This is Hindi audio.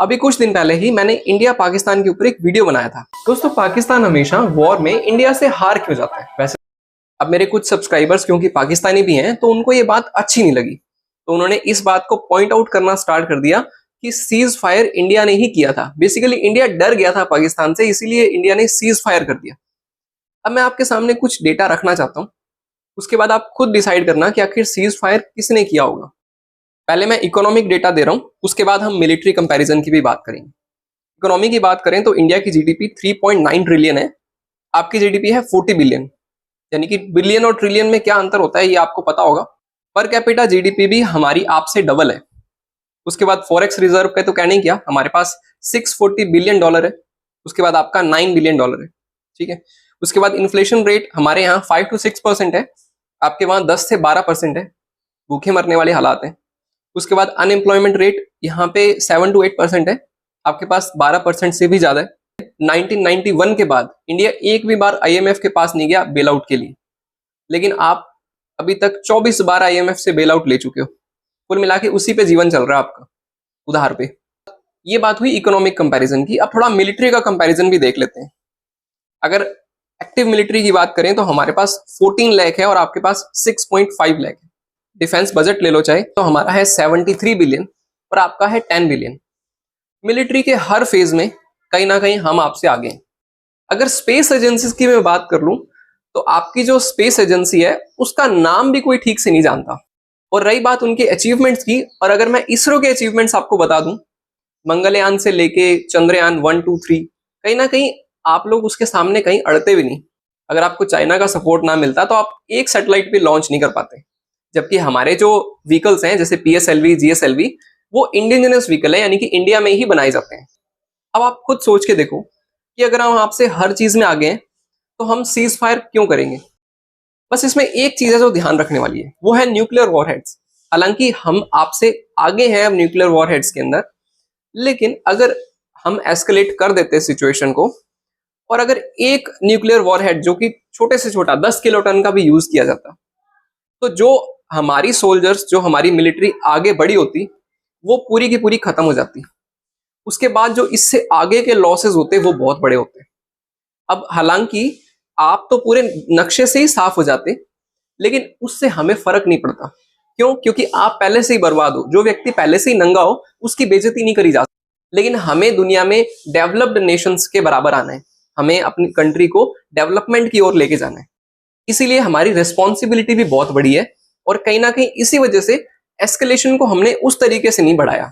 अभी कुछ दिन पहले ही मैंने इंडिया पाकिस्तान के ऊपर एक वीडियो बनाया था। दोस्तों, पाकिस्तान हमेशा वॉर में इंडिया से हार क्यों जाता है? वैसे अब मेरे कुछ सब्सक्राइबर्स क्योंकि पाकिस्तानी भी हैं, तो उनको ये बात अच्छी नहीं लगी, तो उन्होंने इस बात को पॉइंट आउट करना स्टार्ट कर दिया कि सीज फायर इंडिया ने ही किया था। बेसिकली इंडिया डर गया था पाकिस्तान से, इसीलिए इंडिया ने सीज फायर कर दिया। अब मैं आपके सामने कुछ डेटा रखना चाहता हूँ, उसके बाद आप खुद डिसाइड करना कि आखिर सीज फायर किसने किया होगा। पहले मैं इकोनॉमिक डेटा दे रहा हूँ, उसके बाद हम मिलिट्री कंपैरिजन की भी बात करेंगे। इकोनॉमी की बात करें तो इंडिया की जीडीपी 3.9 ट्रिलियन है, आपकी जीडीपी है 40 बिलियन। यानी कि बिलियन और ट्रिलियन में क्या अंतर होता है ये आपको पता होगा। पर कैपिटा जीडीपी भी हमारी आपसे डबल है। उसके बाद फॉरेक्स रिजर्व का तो कहने ही क्या, हमारे पास 640 बिलियन डॉलर है। उसके बाद आपका 9 बिलियन डॉलर है, ठीक है। उसके बाद इन्फ्लेशन रेट हमारे यहाँ 5 to 6% है, आपके वहाँ 10 से 12% है, भूखे मरने वाले हालात हैं। उसके बाद अनएम्प्लॉयमेंट रेट यहाँ पे 7 to 8% है, आपके पास 12% से भी ज्यादा है। 1991 के बाद इंडिया एक भी बार आईएमएफ के पास नहीं गया बेल आउट के लिए, लेकिन आप अभी तक 24 बार आईएमएफ से बेल आउट ले चुके हो। कुल मिला के उसी पे जीवन चल रहा है आपका, उधार पे। ये बात हुई इकोनॉमिक कंपैरिजन की। अब थोड़ा मिलिट्री का कंपैरिजन भी देख लेते हैं। अगर एक्टिव मिलिट्री की बात करें तो हमारे पास 14 लाख है और आपके पास 6.5 लाख है। डिफेंस बजट ले लो चाहे तो हमारा है 73 बिलियन और आपका है 10 बिलियन। मिलिट्री के हर फेज में कहीं ना कहीं हम आपसे आगे हैं। अगर स्पेस एजेंसीज की मैं बात कर लूं तो आपकी जो स्पेस एजेंसी है उसका नाम भी कोई ठीक से नहीं जानता। और रही बात उनके अचीवमेंट्स की, और अगर मैं इसरो के अचीवमेंट्स आपको बता दूं, मंगलयान से लेके चंद्रयान 1, 2, 3, कहीं ना कहीं आप लोग उसके सामने कहीं अड़ते भी नहीं। अगर आपको चाइना का सपोर्ट ना मिलता तो आप एक सैटेलाइट भी लॉन्च नहीं कर पाते। जबकि हमारे जो व्हीकल्स हैं जैसे पीएसएलवी, जीएसएलवी, वो इंडिजिनस व्हीकल है, यानी कि इंडिया में ही बनाए जाते हैं। अब आप खुद सोच के देखो कि अगर हम आपसे हर चीज में आगे हैं तो हम सीज फायर क्यों करेंगे? बस इसमें एक चीज है जो ध्यान रखने वाली है, वो है न्यूक्लियर वॉरहेड्स। हालांकि हम आपसे आगे हैं अब न्यूक्लियर वॉरहेड्स के अंदर, लेकिन अगर हम एस्केलेट कर देते सिचुएशन को और अगर एक न्यूक्लियर वॉरहेड जो कि छोटे से छोटा 10 किलोटन का भी यूज किया जाता, तो जो हमारी सोल्जर्स, जो हमारी मिलिट्री आगे बढ़ी होती, वो पूरी की पूरी खत्म हो जाती। उसके बाद जो इससे आगे के लॉसेस होते वो बहुत बड़े होते। अब हालांकि आप तो पूरे नक्शे से ही साफ हो जाते, लेकिन उससे हमें फर्क नहीं पड़ता। क्यों? क्योंकि आप पहले से ही बर्बाद हो। जो व्यक्ति पहले से ही नंगा हो उसकी बेइज्जती नहीं करी जा सकती। लेकिन हमें दुनिया में डेवलप्ड नेशंस के बराबर आना है, हमें अपनी कंट्री को डेवलपमेंट की ओर लेके जाना है। इसीलिए हमारी रिस्पॉन्सिबिलिटी भी बहुत बड़ी है, और कहीं ना कहीं इसी वजह से एस्केलेशन को हमने उस तरीके से नहीं बढ़ाया।